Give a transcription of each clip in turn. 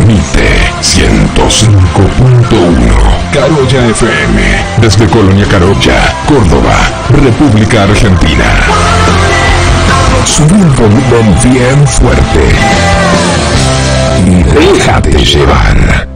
Transmite 105.1 Carolla FM desde Colonia Carolla, Córdoba, República Argentina. Sube el volumen bien fuerte y déjate llevar.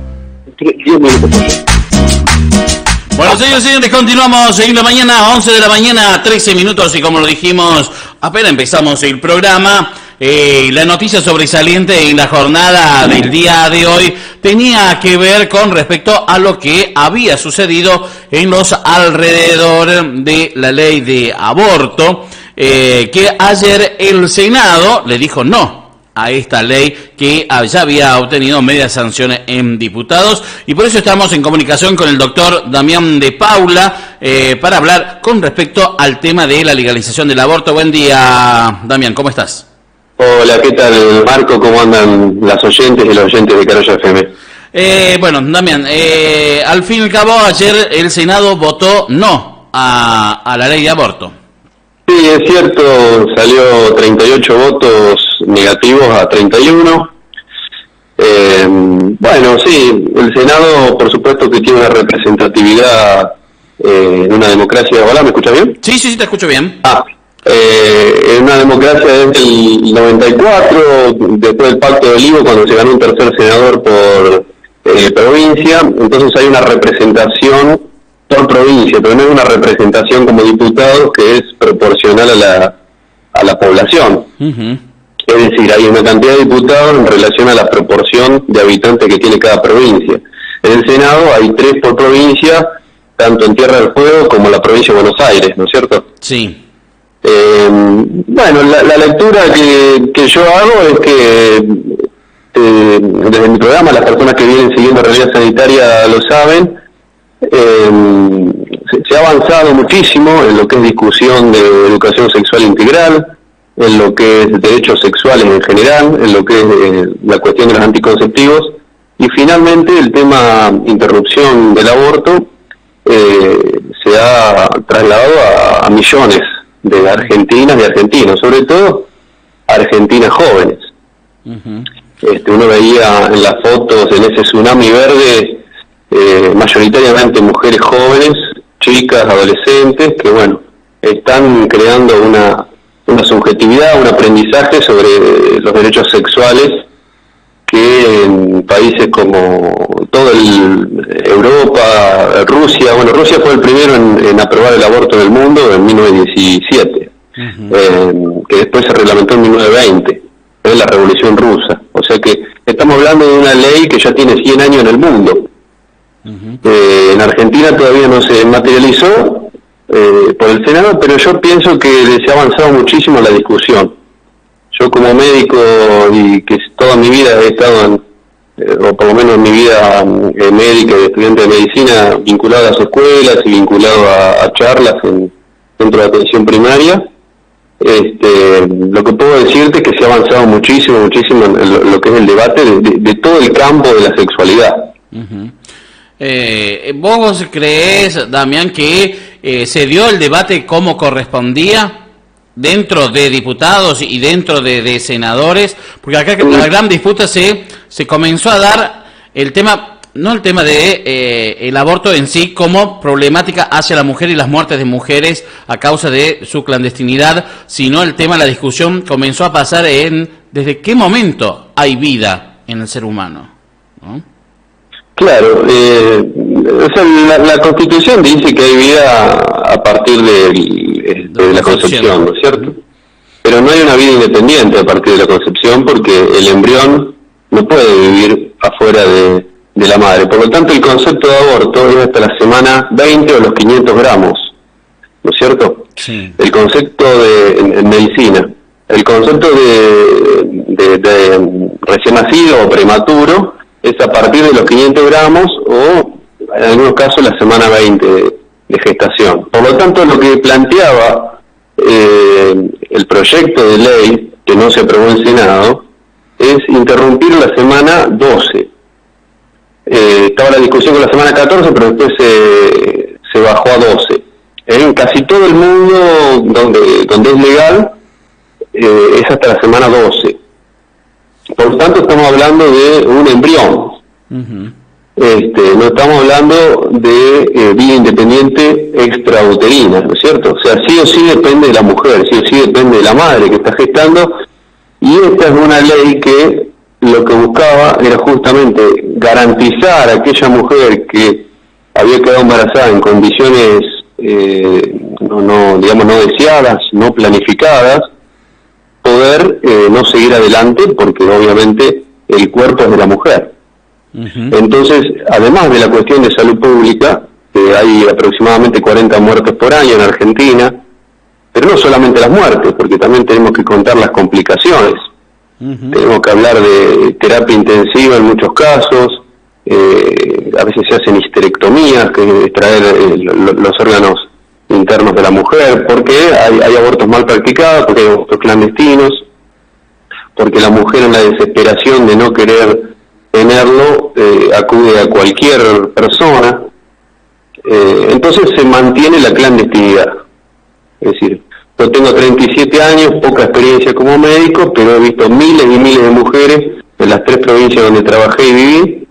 Bueno, señores y señores, continuamos en la mañana, 11 de la mañana, 13 minutos, y como lo dijimos, apenas empezamos el programa, la noticia sobresaliente en la jornada del día de hoy tenía que ver con respecto a lo que había sucedido en los alrededores de la ley de aborto, que ayer el Senado le dijo no a esta ley que ya había obtenido medias sanciones en diputados, y por eso estamos en comunicación con el doctor Damián de Paula para hablar con respecto al tema de la legalización del aborto. Buen día, Damián, ¿cómo estás? Hola, ¿qué tal, Marco? ¿Cómo andan las oyentes y los oyentes de Carolla FM? Bueno, Damián, al fin y al cabo ayer el Senado votó no a la ley de aborto. Sí, es cierto, salió 38 votos negativos a 31. Bueno, sí, el Senado, por supuesto que tiene una representatividad en una democracia. ¿Hola, me escuchas bien? Sí, te escucho bien. En una democracia desde el 94, después del Pacto del Higo, cuando se ganó un tercer senador por provincia, entonces hay una representación por provincia, pero no es una representación como diputados que es proporcional a la población. Uh-huh. Es decir, hay una cantidad de diputados en relación a la proporción de habitantes que tiene cada provincia. En el Senado hay 3 por provincia, tanto en Tierra del Fuego como en la provincia de Buenos Aires, ¿no es cierto? Sí. Bueno, la lectura que yo hago es que desde mi programa, las personas que vienen siguiendo Realidad Sanitaria lo saben, se ha avanzado muchísimo en lo que es discusión de educación sexual integral, en lo que es derechos sexuales en general, en lo que es la cuestión de los anticonceptivos, y finalmente el tema interrupción del aborto se ha trasladado a millones de argentinas y argentinos, sobre todo argentinas jóvenes. Uh-huh. Uno veía en las fotos, en ese tsunami verde, mayoritariamente mujeres jóvenes, chicas, adolescentes, que bueno, están creando una subjetividad, un aprendizaje sobre los derechos sexuales que en países como toda Europa, Rusia, bueno, Rusia fue el primero en aprobar el aborto en el mundo en 1917, uh-huh. Que después se reglamentó en 1920, es la Revolución Rusa, o sea que estamos hablando de una ley que ya tiene 100 años en el mundo. Uh-huh. En Argentina todavía no se materializó por el Senado, pero yo pienso que se ha avanzado muchísimo en la discusión. Yo como médico, y que toda mi vida he estado o por lo menos en mi vida médica y estudiante de medicina, vinculado a las escuelas y vinculado a charlas en centro de atención primaria, lo que puedo decirte es que se ha avanzado muchísimo en lo que es el debate de todo el campo de la sexualidad. Uh-huh. ¿Vos creés, Damián, que se dio el debate como correspondía dentro de diputados y dentro de senadores? Porque acá la gran disputa se comenzó a dar el tema, no el tema de el aborto en sí como problemática hacia la mujer y las muertes de mujeres a causa de su clandestinidad, sino el tema, la discusión comenzó a pasar en desde qué momento hay vida en el ser humano, ¿no? Claro, o sea, la Constitución dice que hay vida a partir de la concepción, ¿no es cierto? Pero no hay una vida independiente a partir de la concepción, porque el embrión no puede vivir afuera de la madre. Por lo tanto, el concepto de aborto es hasta la semana 20 o los 500 gramos, ¿no es cierto? Sí. El concepto en medicina, el concepto de recién nacido o prematuro es a partir de los 500 gramos o, en algunos casos, la semana 20 de gestación. Por lo tanto, lo que planteaba el proyecto de ley, que no se aprobó en Senado, es interrumpir la semana 12. Estaba la discusión con la semana 14, pero después se bajó a 12. En casi todo el mundo donde es legal, es hasta la semana 12. Por tanto, estamos hablando de un embrión. Ujú. No estamos hablando de vida independiente extrauterina, ¿no es cierto? O sea, sí o sí depende de la mujer, sí o sí depende de la madre que está gestando, y esta es una ley que lo que buscaba era justamente garantizar a aquella mujer que había quedado embarazada en condiciones no deseadas, no planificadas, poder no seguir adelante, porque obviamente el cuerpo es de la mujer. Uh-huh. Entonces, además de la cuestión de salud pública, hay aproximadamente 40 muertes por año en Argentina, pero no solamente las muertes, porque también tenemos que contar las complicaciones. Uh-huh. Tenemos que hablar de terapia intensiva en muchos casos, a veces se hacen histerectomías, que es extraer los órganos internos de la mujer, porque hay abortos mal practicados, porque hay abortos clandestinos, porque la mujer en la desesperación de no querer tenerlo acude a cualquier persona, entonces se mantiene la clandestinidad. Es decir, yo tengo 37 años, poca experiencia como médico, pero he visto miles y miles de mujeres en las 3 provincias donde trabajé y viví,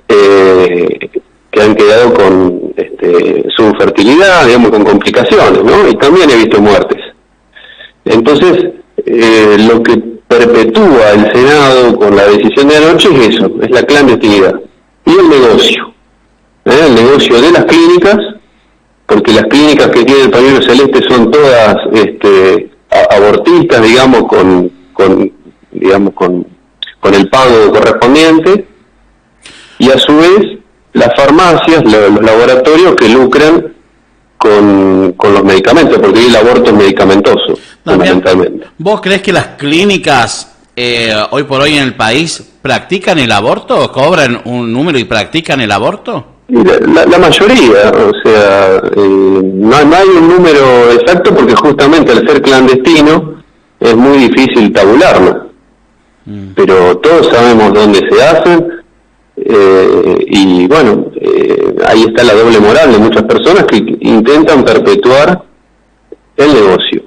que han quedado con su infertilidad, digamos, con complicaciones, ¿no? Y también he visto muertes. Entonces, lo que perpetúa el Senado con la decisión de anoche es eso, es la clandestinidad. Y el negocio de las clínicas, porque las clínicas que tiene el pañuelo celeste son todas abortistas, digamos, con el pago correspondiente, y a su vez las farmacias, los laboratorios que lucran con los medicamentos, porque el aborto es medicamentoso, fundamentalmente. ¿Vos crees que las clínicas hoy por hoy en el país practican el aborto? ¿Cobran un número y practican el aborto? La mayoría, o sea, no hay un número exacto porque justamente al ser clandestino es muy difícil tabularlo. Pero todos sabemos dónde se hacen, y bueno, ahí está la doble moral de muchas personas que intentan perpetuar el negocio,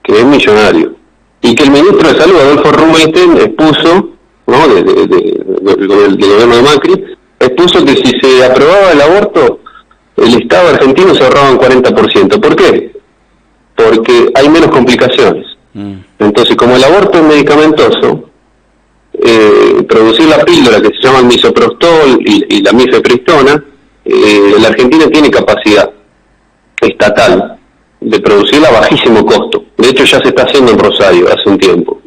que es millonario, y que el ministro de Salud, Adolfo Rubinstein, expuso, ¿no?, del gobierno de Macri, expuso que si se aprobaba el aborto, el Estado argentino se ahorraba un 40%. ¿Por qué? Porque hay menos complicaciones. Entonces, como el aborto es medicamentoso, producir la píldora que se llama el misoprostol y la mifepristona, la Argentina tiene capacidad estatal de producirla a bajísimo costo. De hecho, ya se está haciendo en Rosario hace un tiempo.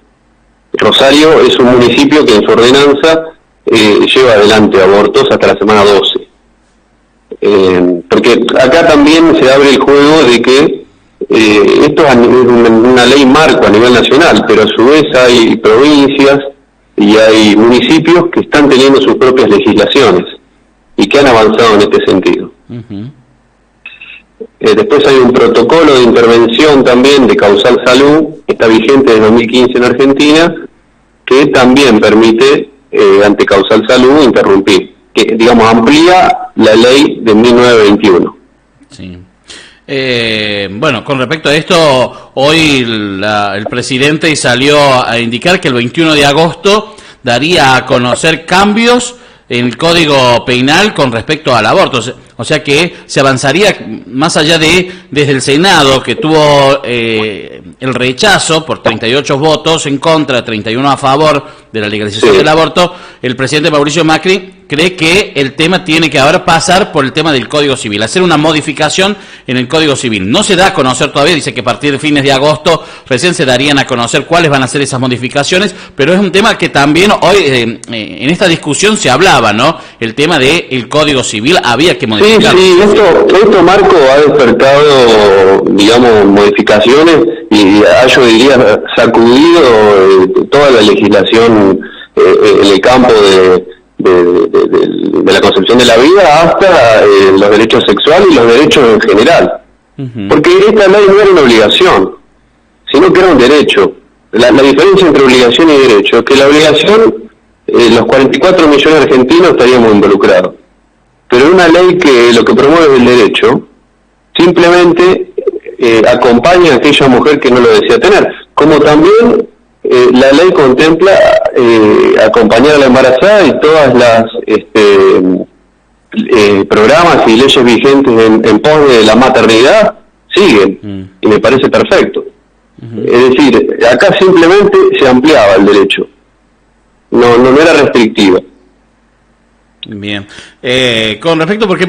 Rosario es un municipio que en su ordenanza lleva adelante abortos hasta la semana 12. Porque acá también se abre el juego de que esto es una ley marco a nivel nacional, pero a su vez hay provincias y hay municipios que están teniendo sus propias legislaciones y que han avanzado en este sentido. Uh-huh. Después hay un protocolo de intervención también de Causal Salud, que está vigente desde 2015 en Argentina, que también permite ante Causal Salud interrumpir, que digamos amplía la ley de 1921. Sí. Bueno, con respecto a esto, hoy el presidente salió a indicar que el 21 de agosto daría a conocer cambios en el Código Penal con respecto al aborto. O sea que se avanzaría más allá de desde el Senado, que tuvo el rechazo por 38 votos en contra, 31 a favor de la legalización del aborto. El presidente Mauricio Macri cree que el tema tiene que ahora pasar por el tema del Código Civil, hacer una modificación en el Código Civil. No se da a conocer todavía, dice que a partir de fines de agosto recién se darían a conocer cuáles van a ser esas modificaciones, pero es un tema que también hoy en esta discusión se hablaba, ¿no? El tema del Código Civil había que modificar. Sí, esto Marco ha despertado, digamos, modificaciones y yo diría sacudido toda la legislación en el campo de la concepción de la vida hasta los derechos sexuales y los derechos en general. Uh-huh. Porque esta ley no era una obligación, sino que era un derecho. La diferencia entre obligación y derecho es que la obligación, los 44 millones de argentinos estaríamos involucrados. Pero una ley que lo que promueve el derecho simplemente acompaña a aquella mujer que no lo desea tener. Como también la ley contempla acompañar a la embarazada y todas las programas y leyes vigentes en pos de la maternidad siguen, y me parece perfecto. Es decir, acá simplemente se ampliaba el derecho, no era restrictiva. Bien. Con respecto, porque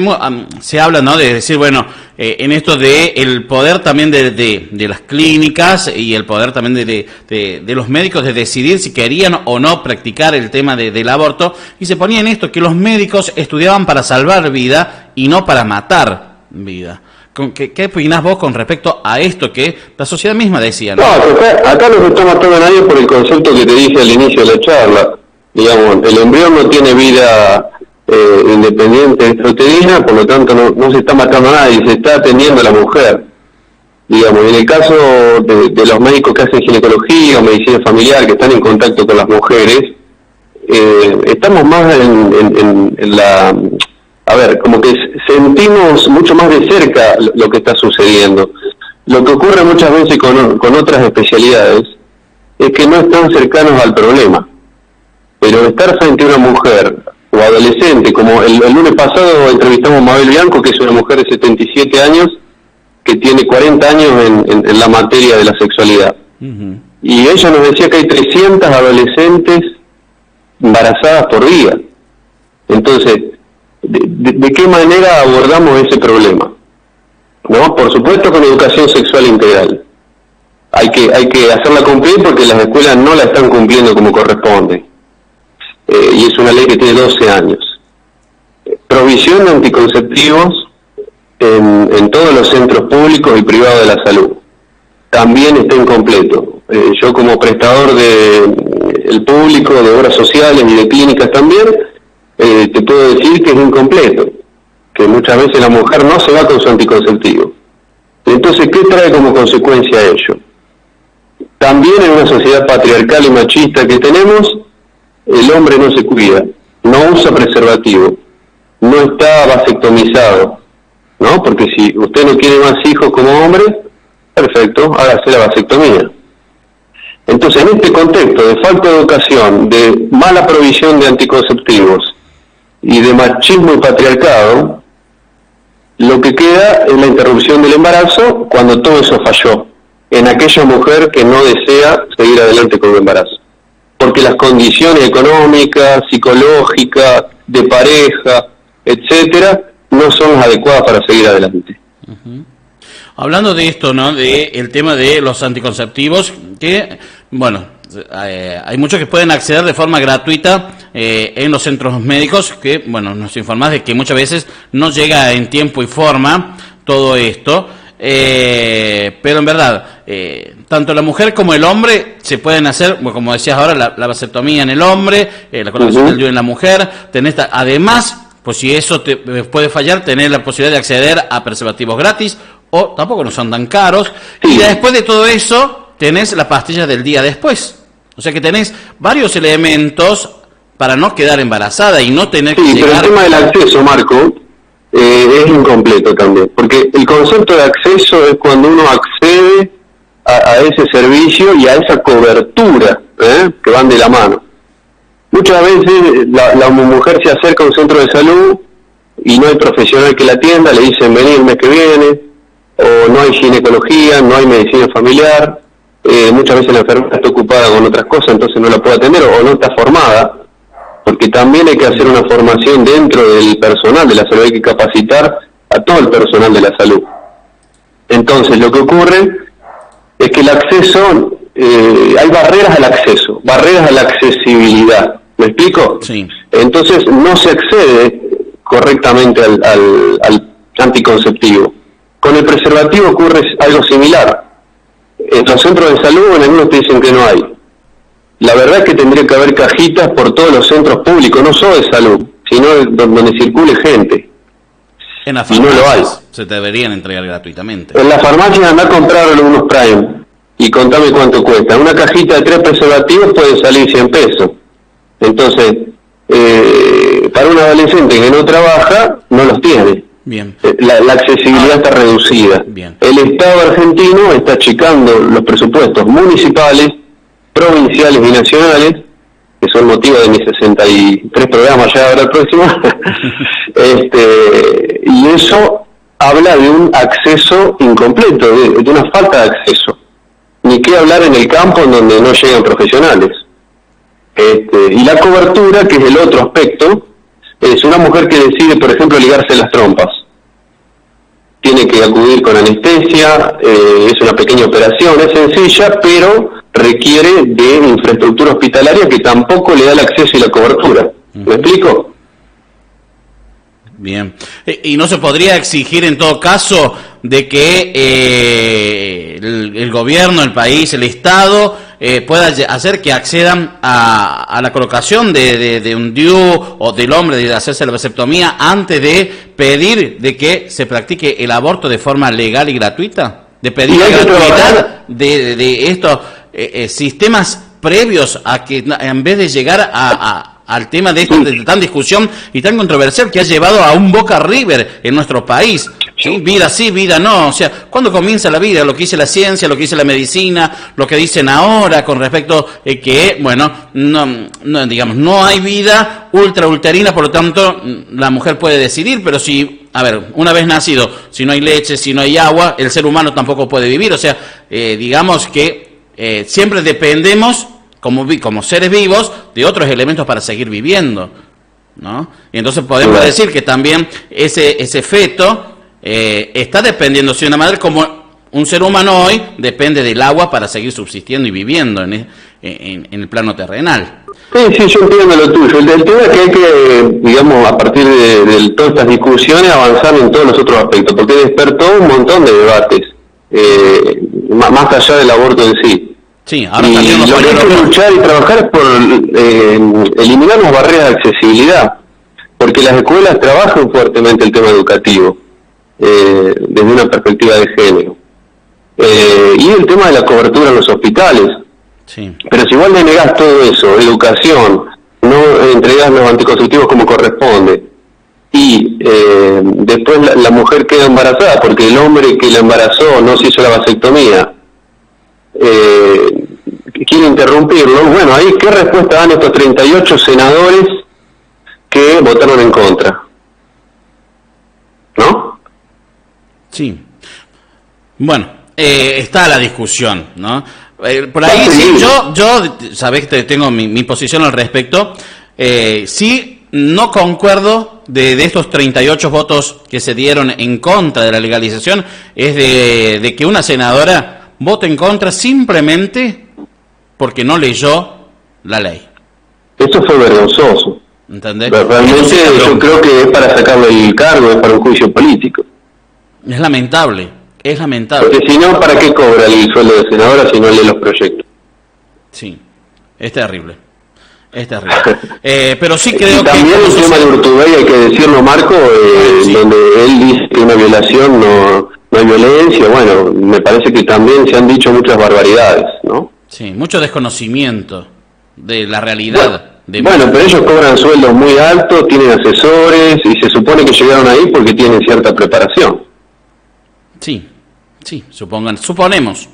se habla, ¿no?, de decir, bueno, en esto de el poder también de las clínicas y el poder también de los médicos de decidir si querían o no practicar el tema del aborto, y se ponía en esto que los médicos estudiaban para salvar vida y no para matar vida. ¿Qué opinás vos con respecto a esto que la sociedad misma decía, ¿no? Acá no se está matando a nadie por el concepto que te dije al inicio de la charla. Digamos, el embrión no tiene vida independiente extrauterina, por lo tanto no se está matando a nadie, se está atendiendo a la mujer. Digamos, en el caso de los médicos que hacen ginecología o medicina familiar, que están en contacto con las mujeres, estamos más en la... A ver, como que sentimos mucho más de cerca lo que está sucediendo. Lo que ocurre muchas veces con otras especialidades es que no están cercanos al problema. Pero estar frente a una mujer o adolescente, como el lunes pasado entrevistamos a Mabel Bianco, que es una mujer de 77 años, que tiene 40 años en la materia de la sexualidad. Y ella nos decía que hay 300 adolescentes embarazadas por día. Entonces, ¿de qué manera abordamos ese problema? ¿No? Por supuesto con educación sexual integral. Hay que hacerla cumplir porque las escuelas no la están cumpliendo como corresponde. Y es una ley que tiene 12 años. Provisión de anticonceptivos en todos los centros públicos y privados de la salud. También está incompleto. Yo como prestador el público, de obras sociales y de clínicas también, te puedo decir que es incompleto, que muchas veces la mujer no se va con su anticonceptivo. Entonces, ¿qué trae como consecuencia ello? También en una sociedad patriarcal y machista que tenemos, el hombre no se cuida, no usa preservativo, no está vasectomizado, ¿no? Porque si usted no quiere más hijos como hombre, perfecto, hágase la vasectomía. Entonces, en este contexto de falta de educación, de mala provisión de anticonceptivos y de machismo y patriarcado, lo que queda es la interrupción del embarazo cuando todo eso falló en aquella mujer que no desea seguir adelante con el embarazo. Porque las condiciones económicas, psicológicas, de pareja, etcétera, no son las adecuadas para seguir adelante. Hablando de esto, ¿no?, de el tema de los anticonceptivos, que, bueno, hay muchos que pueden acceder de forma gratuita en los centros médicos, que, bueno, nos informás de que muchas veces no llega en tiempo y forma todo esto, pero en verdad, tanto la mujer como el hombre se pueden hacer, bueno, como decías ahora, la vasectomía en el hombre, la colocación del DIU en la mujer, además, pues si eso te puede fallar, tener la posibilidad de acceder a preservativos gratis, o tampoco no son tan caros, y después de todo eso, tenés la pastilla del día después. O sea que tenés varios elementos para no quedar embarazada y no tener que llegar... Pero el tema del acceso, Marco, es incompleto también, porque el concepto de acceso es cuando uno accede a ese servicio y a esa cobertura, que van de la mano. Muchas veces la mujer se acerca a un centro de salud y no hay profesional que la atienda, le dicen vení el mes que viene, o no hay ginecología, no hay medicina familiar, muchas veces la enfermera está ocupada con otras cosas, entonces no la puede atender, o no está formada, porque también hay que hacer una formación dentro del personal de la salud, hay que capacitar a todo el personal de la salud. Entonces lo que ocurre es que el acceso, hay barreras al acceso, barreras a la accesibilidad, ¿me explico? Sí. Entonces no se accede correctamente al anticonceptivo. Con el preservativo ocurre algo similar. En los centros de salud, en algunos te dicen que no hay. La verdad es que tendría que haber cajitas por todos los centros públicos, no solo de salud, sino donde circule gente. En las farmacias, y no lo hay. Se te deberían entregar gratuitamente. En las farmacias anda a comprar algunos Prime y contame cuánto cuesta. Una cajita de 3 preservativos puede salir 100 pesos. Entonces, para un adolescente que no trabaja, no los tiene. Bien. La accesibilidad está reducida. Bien. El Estado argentino está achicando los presupuestos municipales provinciales y nacionales, que son motivo de mis 63 programas ya ahora el próximo, y eso habla de un acceso incompleto, de una falta de acceso. Ni qué hablar en el campo en donde no llegan profesionales. Y la cobertura, que es el otro aspecto, es una mujer que decide, por ejemplo, ligarse las trompas. Tiene que acudir con anestesia, es una pequeña operación, es sencilla, pero requiere de infraestructura hospitalaria que tampoco le da el acceso y la cobertura. ¿Me explico? Bien. ¿Y no se podría exigir en todo caso de que el gobierno, el país, el Estado pueda hacer que accedan a la colocación de un DIU o del hombre de hacerse la vasectomía antes de pedir de que se practique el aborto de forma legal y gratuita? De pedir la gratuidad de estos sistemas previos a que en vez de llegar al tema de esto de tan discusión y tan controversial que ha llevado a un Boca River en nuestro país. ¿Sí? Vida sí, vida no. O sea, ¿cuándo comienza la vida? Lo que dice la ciencia, lo que dice la medicina, lo que dicen ahora con respecto que, bueno, digamos, no hay vida ultrauterina, por lo tanto, la mujer puede decidir, pero si, a ver, una vez nacido, si no hay leche, si no hay agua, el ser humano tampoco puede vivir. O sea, digamos que siempre dependemos como seres vivos de otros elementos para seguir viviendo, ¿no? Y entonces podemos decir que también ese feto está dependiendo, si una madre como un ser humano hoy depende del agua para seguir subsistiendo y viviendo en el plano terrenal. Sí, yo entiendo lo tuyo. El tema es que hay que, digamos, a partir de todas estas discusiones, avanzar en todos los otros aspectos, porque despertó un montón de debates, más allá del aborto en sí. Sí, ahora y lo que hay que luchar y trabajar es por eliminar las barreras de accesibilidad, porque las escuelas trabajan fuertemente el tema educativo, desde una perspectiva de género. Y el tema de la cobertura en los hospitales. Sí. Pero si igual le negás todo eso, educación, no entregas los anticonceptivos como corresponde, y después la mujer queda embarazada porque el hombre que la embarazó no se hizo la vasectomía, quiere interrumpirlo, bueno, ahí ¿qué respuesta dan estos 38 senadores que votaron en contra? ¿No? Sí. Bueno, está la discusión, ¿no? Por ahí sí, yo sabés que tengo mi posición al respecto. Sí, no concuerdo de estos 38 votos que se dieron en contra de la legalización, es de que una senadora vote en contra simplemente porque no leyó la ley. Esto fue vergonzoso. ¿Entendés? Realmente yo creo que es para sacarle el cargo, es para un juicio político. Es lamentable, es lamentable. Porque si no, ¿para qué cobra el sueldo de senadora si no lee los proyectos? Sí, es terrible. Es terrible. Pero sí creo y también que... el tema de Urtubey, hay que decirlo, Marco, sí, donde él dice que una violación no hay violencia. Bueno, me parece que también se han dicho muchas barbaridades, ¿no? Sí, mucho desconocimiento de la realidad. Bueno, pero ellos cobran sueldos muy altos, tienen asesores y se supone que llegaron ahí porque tienen cierta preparación. Sí, suponemos.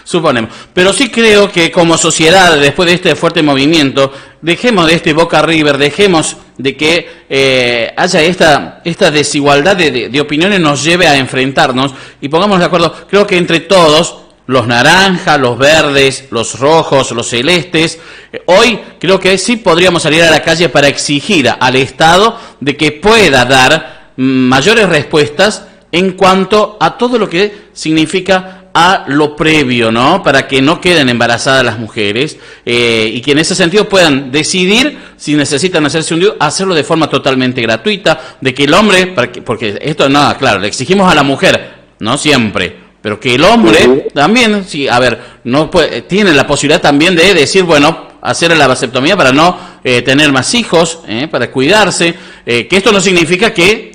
Suponemos. Pero sí creo que como sociedad, después de este fuerte movimiento, dejemos de este Boca River, dejemos de que haya esta desigualdad de opiniones nos lleve a enfrentarnos y pongamos de acuerdo, creo que entre todos, los naranjas, los verdes, los rojos, los celestes, hoy creo que sí podríamos salir a la calle para exigir al Estado de que pueda dar mayores respuestas en cuanto a todo lo que significa a lo previo, ¿no? Para que no queden embarazadas las mujeres y que en ese sentido puedan decidir si necesitan hacerse un DIU, hacerlo de forma totalmente gratuita, de que el hombre, porque esto no, claro, le exigimos a la mujer, no siempre, pero que el hombre también, sí, a ver, no puede, tiene la posibilidad también de decir, bueno, hacer la vasectomía para no tener más hijos, para cuidarse, que esto no significa que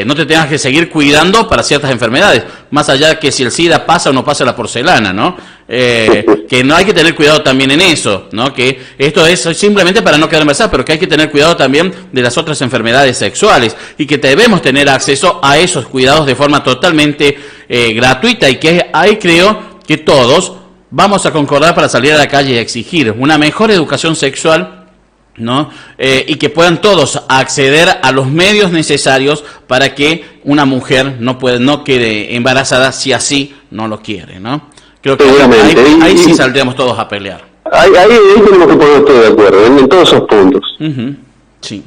no te tengas que seguir cuidando para ciertas enfermedades, más allá de que si el SIDA pasa o no pasa la porcelana, ¿no? Que no hay que tener cuidado también en eso, ¿no? Que esto es simplemente para no quedar embarazada, pero que hay que tener cuidado también de las otras enfermedades sexuales y que debemos tener acceso a esos cuidados de forma totalmente gratuita y que ahí creo que todos vamos a concordar para salir a la calle y exigir una mejor educación sexual, ¿no? Y que puedan todos acceder a los medios necesarios para que una mujer no quede embarazada si así no lo quiere, ¿no? Creo que ahí sí saldríamos todos a pelear. Ahí tenemos que ponernos todos de acuerdo, en todos esos puntos. Sí.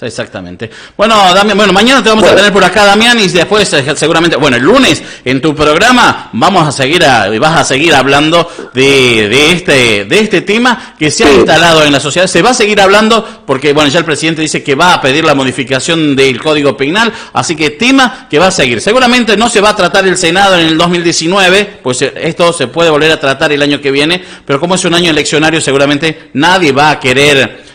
Exactamente. Bueno, Damián, mañana te vamos a tener por acá, Damián, y después seguramente, el lunes en tu programa vas a seguir hablando de este tema que se ha instalado en la sociedad. Se va a seguir hablando porque, ya el presidente dice que va a pedir la modificación del Código Penal, así que tema que va a seguir. Seguramente no se va a tratar el Senado en el 2019, pues esto se puede volver a tratar el año que viene, pero como es un año eleccionario, seguramente nadie va a querer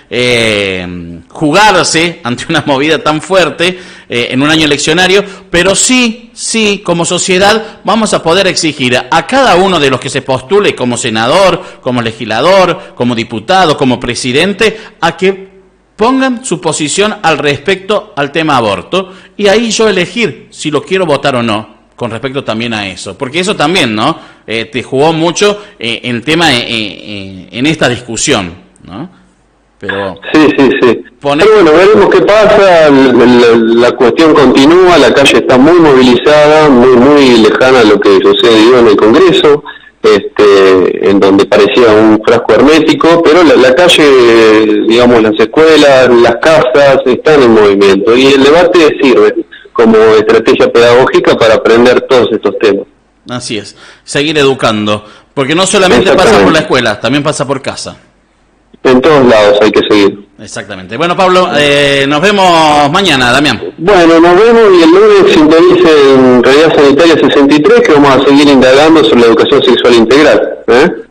jugarse ante una movida tan fuerte en un año eleccionario, pero sí, como sociedad vamos a poder exigir a cada uno de los que se postule como senador, como legislador, como diputado, como presidente, a que pongan su posición al respecto al tema aborto, y ahí yo elegir si lo quiero votar o no, con respecto también a eso, porque eso también, ¿no? Te jugó mucho el tema en esta discusión, ¿no? Pero sí. Pero veremos qué pasa. La cuestión continúa, la calle está muy movilizada, muy lejana a lo que sucedió en el Congreso, en donde parecía un frasco hermético, pero la calle, digamos, las escuelas, las casas están en movimiento, y el debate sirve como estrategia pedagógica para aprender todos estos temas. Así es, seguir educando, porque no solamente pasa por la escuela, también pasa por casa. En todos lados hay que seguir. Exactamente. Bueno, Pablo, nos vemos mañana, Damián. Bueno, nos vemos, y el lunes sintonicen Realidad Sanitaria 63, que vamos a seguir indagando sobre la educación sexual integral.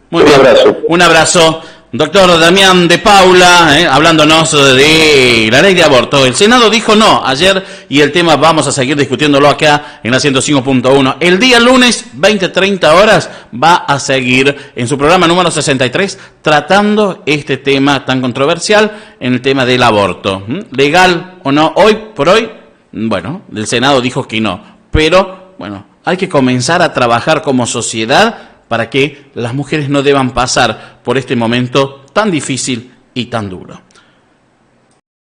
Muy bien. Abrazo. Un abrazo. Doctor Damián de Paula, hablándonos de la ley de aborto. El Senado dijo no ayer, y el tema vamos a seguir discutiéndolo acá en la 105.1. El día lunes, 20-30 horas, va a seguir en su programa número 63 tratando este tema tan controversial, en el tema del aborto. ¿Legal o no? Hoy por hoy, el Senado dijo que no. Pero, hay que comenzar a trabajar como sociedad para que las mujeres no deban pasar por este momento tan difícil y tan duro.